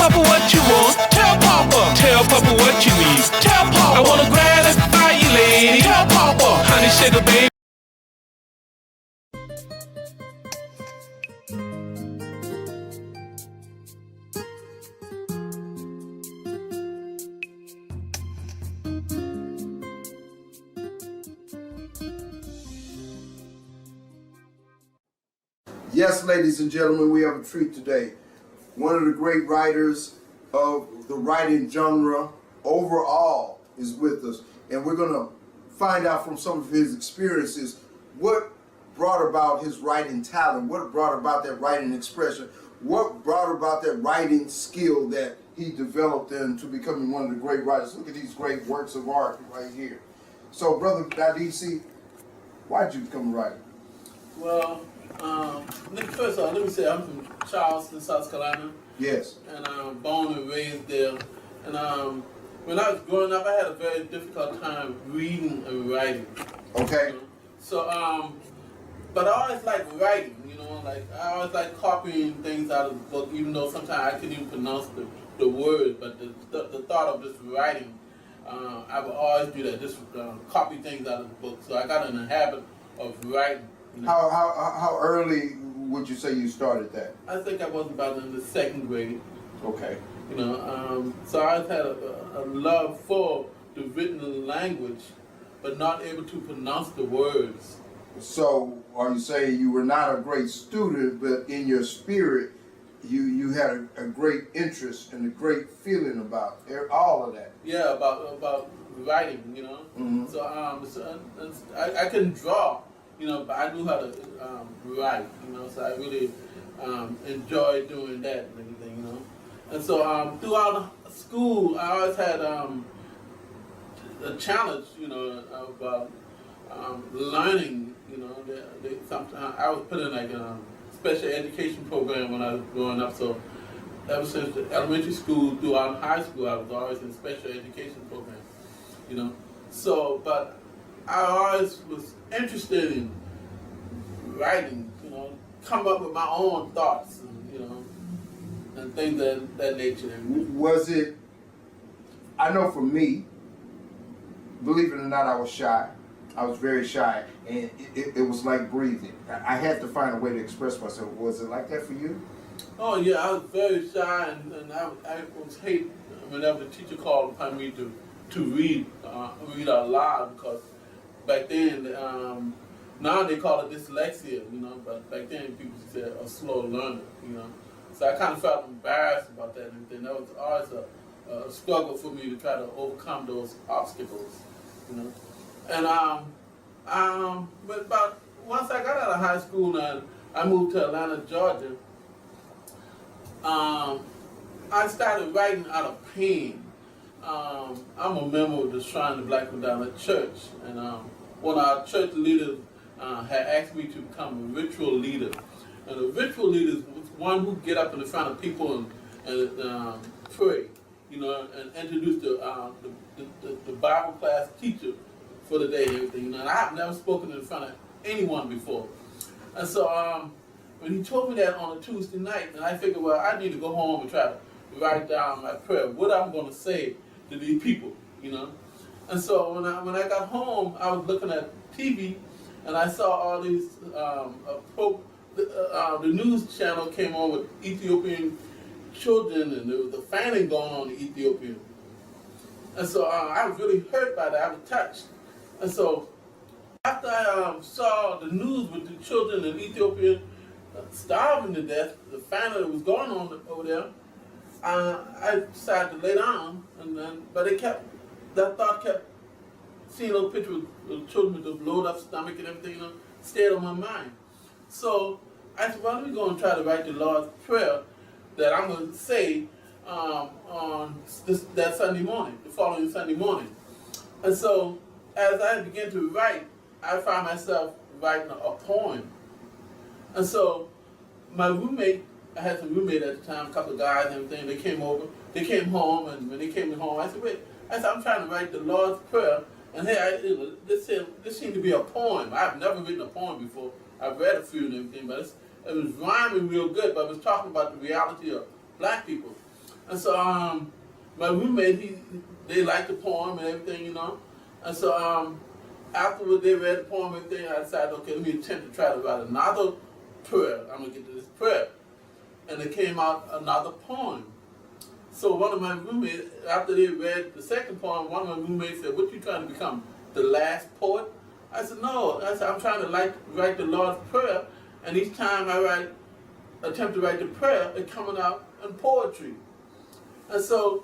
Papa what you want. Tell Papa. Tell Papa what you need. Tell Papa. I wanna gratify you, lady. Tell Papa. Honey, sugar, baby. Yes, ladies and gentlemen, we have a treat today. One of the great writers of the writing genre overall is with us, and we're going to find out from some of his experiences what brought about his writing talent, what brought about that writing expression, what brought about that writing skill that he developed into becoming one of the great writers. Look at these great works of art right here. So, Brother Dadisi, why did you become a writer? Well, first of all, let me say I'm from Charleston, South Carolina. Yes. And I'm born and raised there. And when I was growing up, I had a very difficult time reading and writing. Okay. You know? So, but I always liked writing, you know, like I always liked copying things out of the book, even though sometimes I couldn't even pronounce the words, but the thought of just writing, I would always do that, just copy things out of the book. So I got in the habit of writing. You know? How early would you say you started that? I think I was about in the second grade. Okay. You know, so I always had a love for the written language, but not able to pronounce the words. So are you saying you were not a great student, but in your spirit, you had a great interest and a great feeling about all of that? Yeah, about writing, you know. Mm-hmm. So I couldn't draw, you know, but I knew how to write, you know. So I really enjoyed doing that and everything, you know. And so throughout school, I always had a challenge, you know, of learning. You know, sometimes I was put in like a special education program when I was growing up. So ever since the elementary school throughout high school, I was always in special education program. You know, so but I always was interested in writing. You know, come up with my own thoughts. And, you know, and things of that nature. Was it? I know for me, believe it or not, I was shy. I was very shy, and it was like breathing. I had to find a way to express myself. Was it like that for you? Oh yeah, I was very shy, and I was hate whenever the teacher called upon me to read out loud, because back then, now they call it dyslexia, you know, but back then people said a slow learner, you know. So I kind of felt embarrassed about that and everything. That was always a struggle for me to try to overcome those obstacles, you know. And but about once I got out of high school and I moved to Atlanta, Georgia, I started writing out of pain. I'm a member of the Shrine of the Black Madonna Church, and one of our church leaders had asked me to become a ritual leader. And a ritual leader is one who get up in the front of people and pray, you know, and introduce the Bible class teacher for the day and everything, you know. And I have never spoken in front of anyone before. And so when he told me that on a Tuesday night, and I figured, well, I need to go home and try to write down my prayer, what I'm going to say to these people, you know. And so when I got home, I was looking at TV, and I saw all these, the news channel came on with Ethiopian children, and there was the fanning going on in Ethiopia. And so I was really hurt by that. I was touched. And so after I saw the news with the children in Ethiopia starving to death, the famine that was going on over there, I decided to lay down. But that thought kept seeing those pictures of children with the blowed up stomach and everything, you know, stayed on my mind. So I said, well, let me go and try to write the Lord's Prayer that I'm going to say on that Sunday morning, the following Sunday morning. And so as I began to write, I found myself writing a poem. And so my roommate, I had some roommate at the time, a couple of guys and everything, they came over, they came home, and when they came home, I said, wait, I'm trying to write the Lord's Prayer, and hey, this seemed to be a poem. I've never written a poem before. I've read a few and everything, but it was rhyming real good, but it was talking about the reality of black people. And so my roommate, they liked the poem and everything, you know. And so afterward they read the poem and everything, I decided, okay, let me attempt to try to write another prayer. I'm gonna get to this prayer. And it came out another poem. So one of my roommates, after they read the second poem, one of my roommates said, "What you trying to become, the last poet?" I said, "No." I said, "I'm trying to write the Lord's Prayer, and each time I attempt to write the prayer, it's coming out in poetry." And so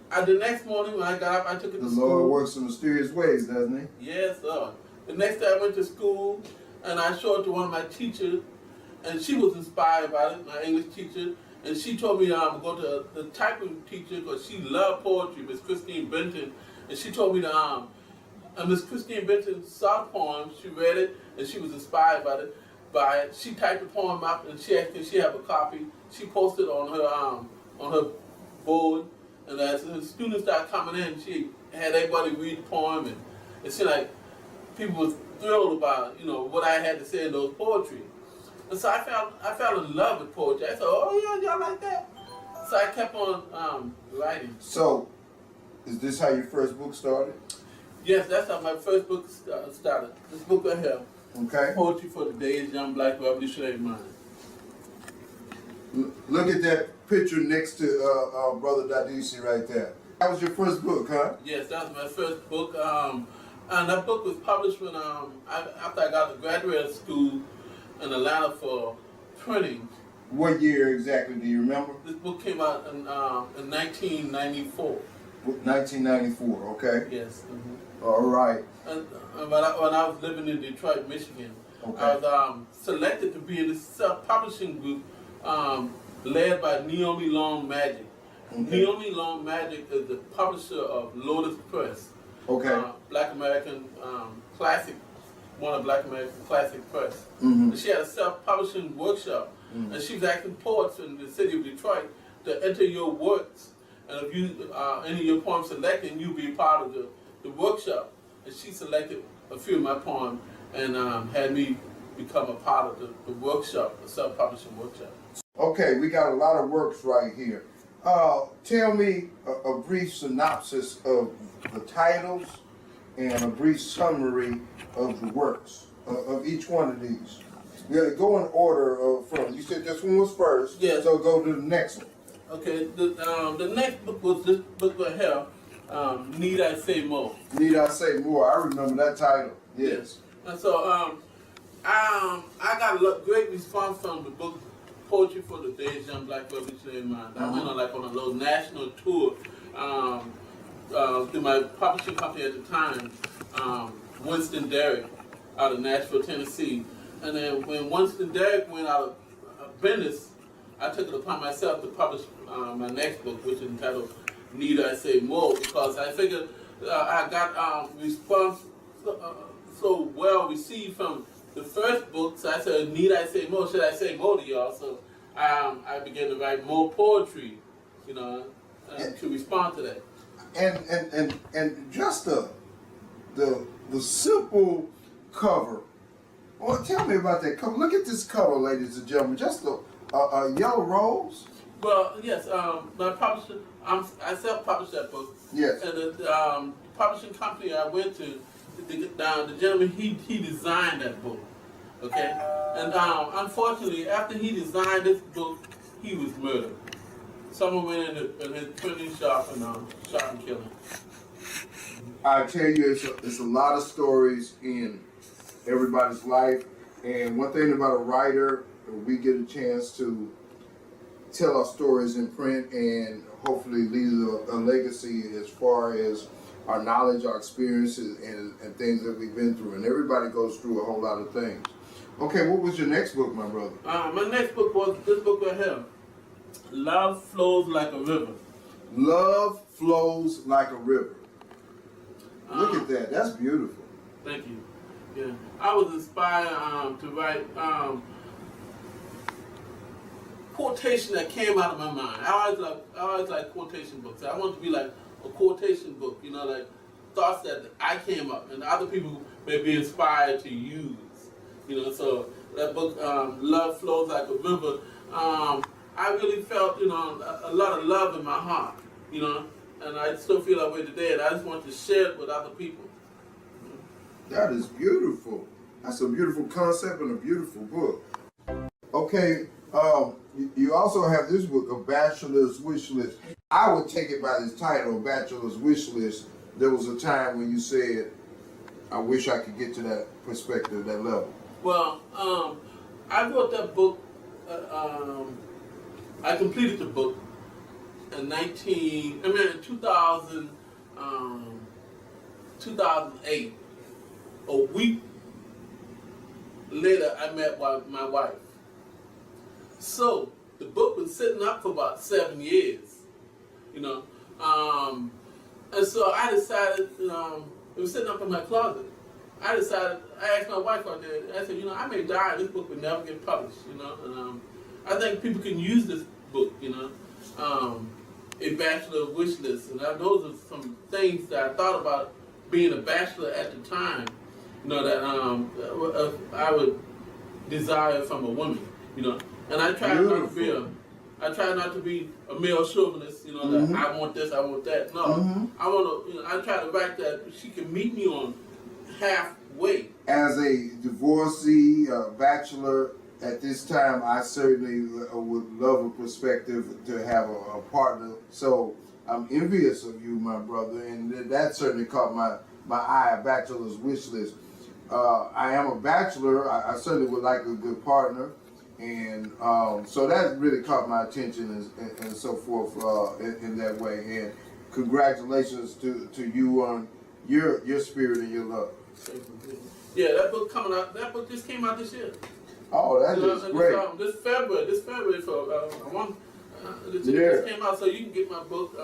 the next morning when I got up, I took it to school. The Lord works in mysterious ways, doesn't He? Yes, Lord. The next day I went to school, and I showed it to one of my teachers, and she was inspired by it, my English teacher. And she told me to go to the typing teacher because she loved poetry, Miss Christine Benton. And she told me and Miss Christine Benton saw the poem, she read it, and she was inspired by it. She typed the poem up, and she asked if she have a copy. She posted it on her board, and as the students started coming in, she had everybody read the poem, and it seemed like people was thrilled about what I had to say in those poetry. And so I fell in love with poetry. I said, "Oh yeah, y'all like that?" So I kept on writing. So, is this how your first book started? Yes, that's how my first book started. This book right here, Okay. Poetry for Today's Young Black Revolutionary Mind. Look at that picture next to Brother Dadisi right there. That was your first book, huh? Yes, that was my first book. And that book was published when after I got to graduate school in Atlanta for printing. What year exactly? Do you remember? This book came out in 1994. 1994. Okay. Yes. All right. And when I was living in Detroit, Michigan, Okay. I was selected to be in this self-publishing group led by Naomi Long Magic. Okay. Naomi Long Magic is the publisher of Lotus Press. Okay. Black American classic, one of Black American classic press. Mhm. And she had a self-publishing workshop, and she was asking poets in the city of Detroit to enter your works, and if you any of your poems selected, you'll be part of the workshop. And she selected a few of my poems and had me become a part of the workshop, the self-publishing workshop. Okay, we got a lot of works right here. Tell me a brief synopsis of the titles and a brief summary of the works of each one of these. You gotta go in order from, you said this one was first, Yes. so go to the next one. Okay, the next book was this book right here, Need I Say More? Need I say more? I remember that title. Yes. And so I got a great response from the book Poetry for Today's Young Black Revolutionary Mind. I went on a little national tour through my publishing company at the time, Winston Derrick, out of Nashville, Tennessee. And then when Winston Derrick went out of business, I took it upon myself to publish my next book, which is entitled Need I Say More, because I figured I got response so well received from the first book, so I said, "Need I say more? Should I say more to y'all?" So I began to write more poetry, to respond to that. And just the simple cover. Well, tell me about that cover. Look at this cover, ladies and gentlemen. Just a yellow rose. Well, yes, my publisher, I self-published that book. Yes. And the publishing company I went to, the gentleman, he designed that book, okay? And unfortunately, after he designed this book, he was murdered. Someone went in his printing shop and shot and killed him. I tell you, it's a lot of stories in everybody's life. And one thing about a writer, we get a chance to tell our stories in print and hopefully leave a legacy as far as our knowledge, our experiences, and things that we've been through. And everybody goes through a whole lot of things. Okay, what was your next book, my brother? My next book was this book right here, Love Flows Like a River. Love Flows Like a River. Look at that. That's beautiful. Thank you. Yeah, I was inspired to write quotation that came out of my mind. I always like quotation books. I want to be like a quotation book, like thoughts that I came up and other people may be inspired to use. So that book, Love Flows Like a River, I really felt, a lot of love in my heart, and I still feel that way today, and I just want to share it with other people. That is beautiful. That's a beautiful concept and a beautiful book. Okay, you also have this book, A Bachelor's Wish List. I would take it by this title, A Bachelor's Wish List. There was a time when you said, I wish I could get to that perspective, that level. Well, I wrote that book, I completed the book in 2008. A week later, I met my wife. So the book was sitting up for about 7 years, and so I decided, it was sitting up in my closet. I asked my wife out there, I said, I may die and this book would never get published, and I think people can use this book, A Bachelor Wish List, and those are some things that I thought about being a bachelor at the time, that I would desire from a woman, and I try not to be a male chauvinist, that I want this, I want that. No, I want to. I try to write that she can meet me on halfway. As a divorcee, bachelor, at this time, I certainly would love a perspective to have a partner. So I'm envious of you, my brother, and that certainly caught my eye. A bachelor's wish list. I am a bachelor. I certainly would like a good partner. And so that really caught my attention and so forth in that way. And congratulations to you on your spirit and your love. Yeah, that book coming out. That book just came out this year. Oh, that is great. This February for it just came out, so you can get my book.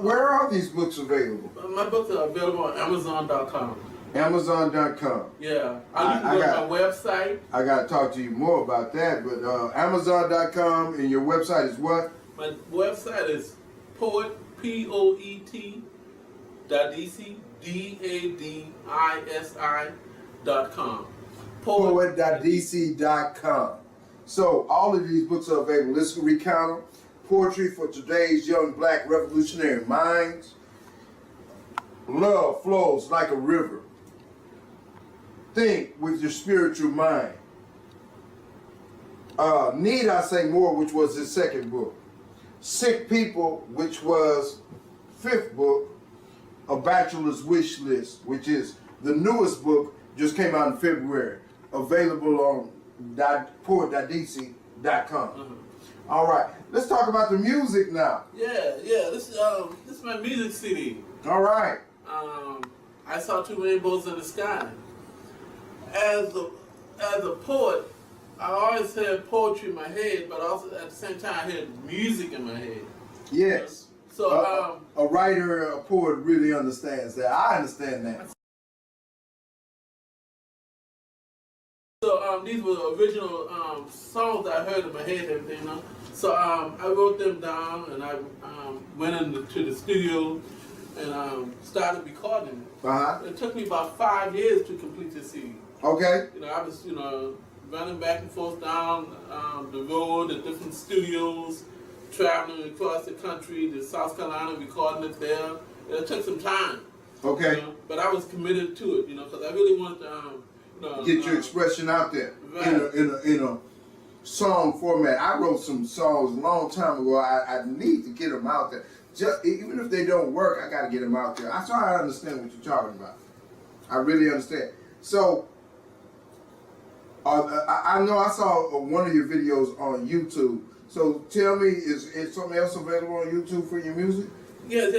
Where are these books available? My books are available on Amazon.com. Amazon.com. Yeah. You can go to my website. I got to talk to you more about that, but Amazon.com, and your website is what? My website is Poet, P-O-E-T, Dadisi, DADISI.com. Poet.dc.com. So all of these books are available. Let's recount them. Poetry for Today's Young Black Revolutionary Minds. Love flows like a river. Think with your spiritual mind. Need I Say More, which was his second book. Sick People, which was fifth book. A Bachelor's Wish List, which is the newest book, just came out in February. Available on poet.dc.com. All right, let's talk about the music now. Yeah. This is my music CD. All right. I Saw Two Rainbows in the Sky. As a poet, I always had poetry in my head, but also at the same time I had music in my head. Yes. So a writer, a poet really understands that. I understand that. So these were original songs that I heard in my head and everything, So I wrote them down and I went into the studio and started recording it. It took me about 5 years to complete the CD. Okay. I was, running back and forth down the road at different studios, traveling across the country to South Carolina, recording it there. It took some time. Okay. But I was committed to it, because I really wanted to get your expression out there, right, in a song format. I wrote some songs a long time ago. I need to get them out there. Even if they don't work, I got to get them out there. So I understand what you're talking about. I really understand. So I know I saw one of your videos on YouTube. So tell me, is something else available on YouTube for your music? Yes.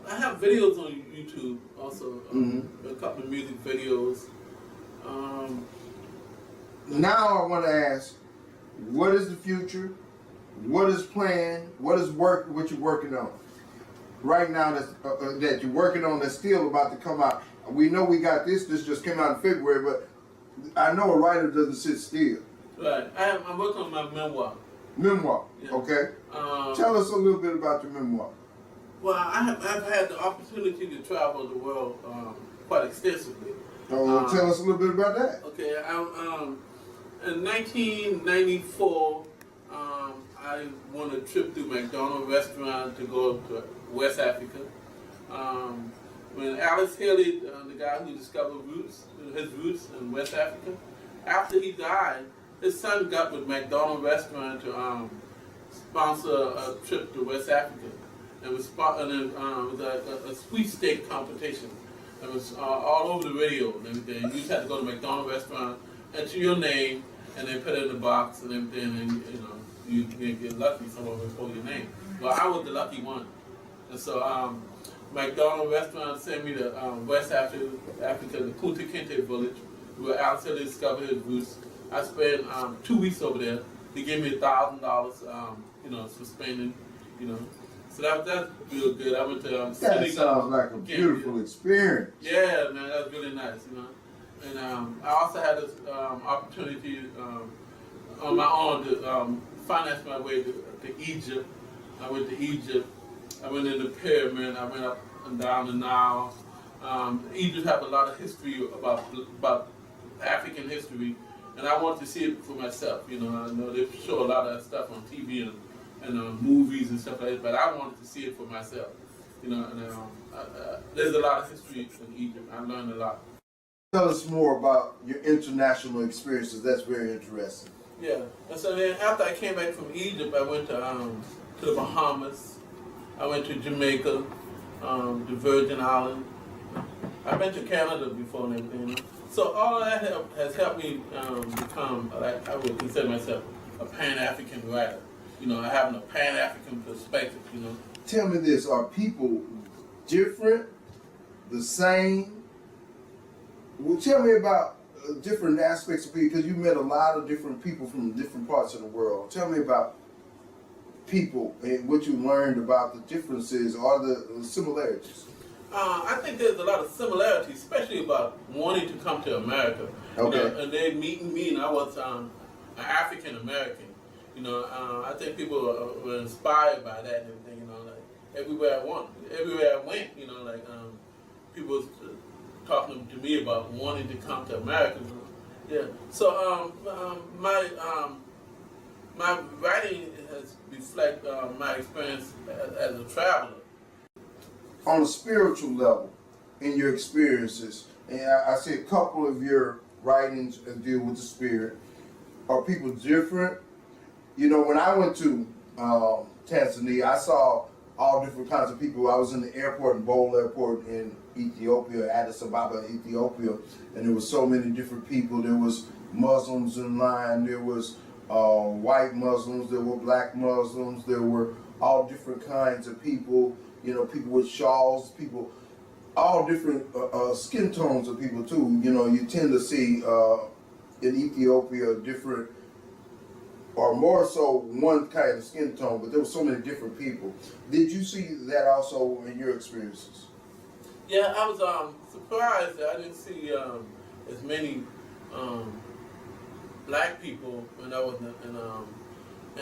I have videos on YouTube also. A couple of music videos. Now I want to ask, what is the future? What is planned? What you're working on right now that you're working on that's still about to come out? We know we got this just came out in February, but I know a writer doesn't sit still. Right. I'm working on my memoir. Memoir, yeah. Okay. Tell us a little bit about your memoir. Well, I've had the opportunity to travel the world quite extensively. Tell us a little bit about that. Okay. In 1994, I won a trip through McDonald's restaurant to go to West Africa. When Alice Haley, the guy who discovered his roots in West Africa, after he died, his son got with McDonald's restaurant to sponsor a trip to West Africa. It was a sweet steak competition. It was all over the radio and everything. You just had to go to McDonald's restaurant, enter your name, and they put it in the box and everything, and you get lucky. Someone would call your name. Well, I was the lucky one, and so McDonald's restaurant sent me to West Africa, the Kunta Kinte village, where Alice Haley discovered his roots. I spent 2 weeks over there. They gave me $1,000, for spending, So that's real good. I went to That Senegal. sounds like a beautiful experience. Yeah, man, that's really nice, And I also had this opportunity on my own to finance my way to Egypt. I went to Egypt. I went in the pyramid. I went up and down the Nile. Egypt has a lot of history about African history, and I wanted to see it for myself. I know they show a lot of that stuff on TV and movies and stuff like that, but I wanted to see it for myself. There's a lot of history in Egypt. I learned a lot. Tell us more about your international experiences. That's very interesting. Yeah, and so then after I came back from Egypt, I went to the Bahamas. I went to Jamaica, the Virgin Islands. I've been to Canada before and everything. So all that has helped me become, like I would consider myself, a Pan-African writer. Having a Pan-African perspective. Tell me this: are people different, the same? Well, tell me about different aspects of people, because you met a lot of different people from different parts of the world. Tell me about people and what you learned about the differences or the similarities. I think there's a lot of similarities, especially about wanting to come to America. Okay. And they meeting me, and I was an African American. I think people were inspired by that and everything. Like everywhere I went, people was talking to me about wanting to come to America. Yeah. So my writing has reflect my experience as a traveler. On a spiritual level, in your experiences, and I see a couple of your writings deal with the spirit. Are people different? When I went to Tanzania, I saw all different kinds of people. I was in the airport, in Bole Airport in Ethiopia, Addis Ababa, Ethiopia, and there were so many different people. There was Muslims in line. There was white Muslims. There were black Muslims. There were all different kinds of people. People with shawls, people, all different skin tones of people too. You tend to see in Ethiopia different, or more so one kind of skin tone, but there were so many different people. Did you see that also in your experiences? Yeah, I was surprised that I didn't see as many black people when I was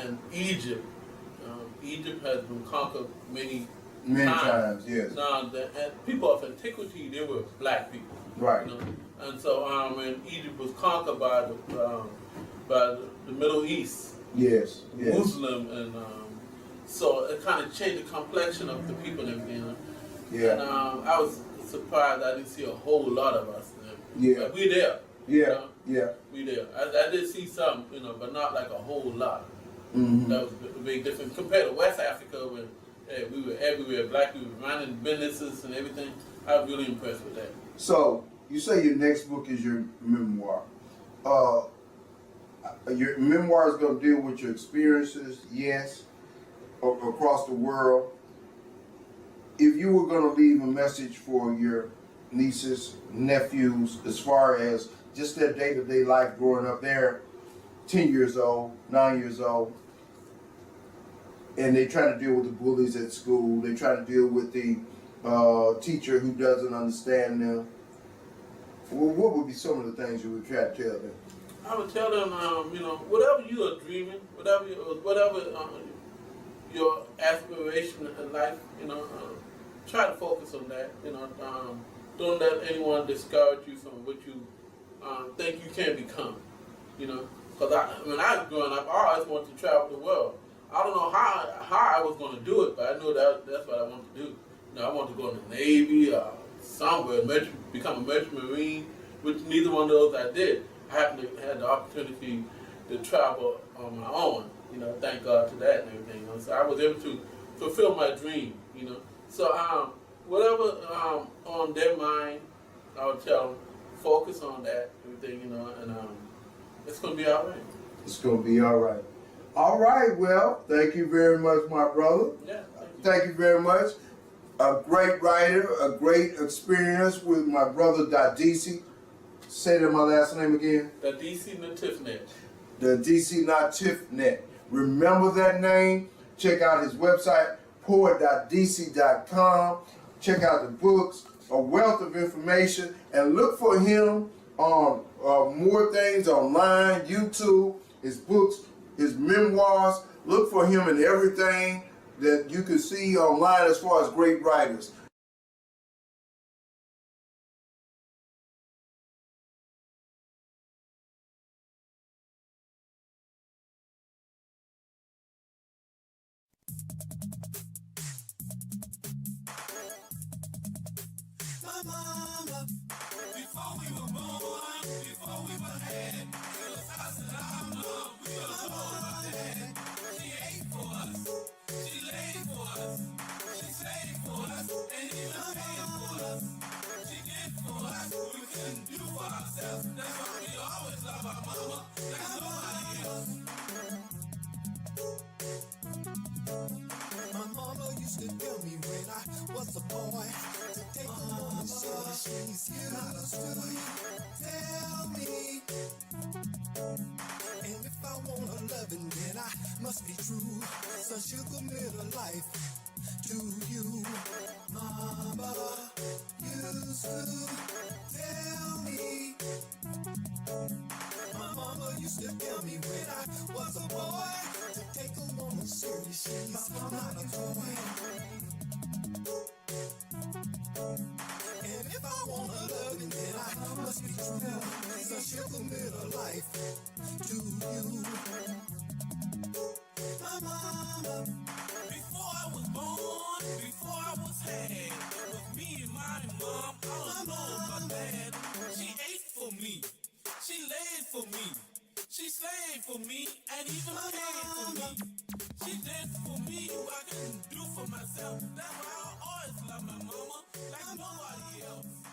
in Egypt. Egypt has been conquered many times, yes. Now, and people of antiquity, they were black people. Right. And so when Egypt was conquered by the Middle East, yes, Muslim, and so it kind of changed the complexion of the people and everything. Yeah. And I was surprised I didn't see a whole lot of us. Yeah. But we there. Yeah. Yeah. We there. I did see some, but not like a whole lot. Mm-hmm. That was a big difference compared to West Africa, where we were everywhere. Black people running businesses and everything. I was really impressed with that. So you say your next book is your memoir. Your memoir is going to deal with your experiences, yes, across the world. If you were going to leave a message for your nieces, nephews, as far as just their day-to-day life growing up, they're 10 years old, 9 years old, and they try to deal with the bullies at school. They try to deal with the teacher who doesn't understand them. Well, what would be some of the things you would try to tell them? I would tell them, whatever you are dreaming, whatever your aspiration in life, try to focus on that. Don't let anyone discourage you from what you think you can become. Because when I was growing up, I always wanted to travel the world. I don't know how I was going to do it, but I know that's what I wanted to do. You know, I wanted to go in the Navy, somewhere, become a merchant marine, which neither one of those I did. I happened to have the opportunity to travel on my own. You know, thank God to that and everything. You know? So I was able to fulfill my dream. You know, so whatever on their mind, I would tell them focus on that everything. You know, and it's gonna be all right. It's going to be all right. All right, well, thank you very much, my brother. Yeah. Thank you very much. A great writer, a great experience with my brother Dadisi. Say that my last name again. Dadisi Natifnet. Dadisi Natifnet. Remember that name. Check out his website, poet.dc.com. Check out the books, a wealth of information, and look for him on more things online, YouTube, his books, his memoirs. Look for him in everything that you can see online as far as great writers. My mama, before we were born, before we were had, it was us and our love. We were born by that. She ate for us, she laid for us, she saved for us, and even paid for us. She did for us what we couldn't do for ourselves. That's why we always love our mama like nobody else. My mama used to tell me when I was a boy to take a woman serious, she's not a toy. Tell me, and if I want a loving, then I must be true. So she'll commit a life to you. Mama used to tell me. My mama used to tell me when I was a boy to take a woman serious, she's not a toy. And if I want a loving, then I must be true. So she'll commit a life to you. My mama, Before I was born, before I was had, it was me and my mom. I don't know about that. She ate for me, she laid for me, she slaved for me, and even paid for me. She did for me what I couldn't do for myself. That's why I always love my mama like nobody else.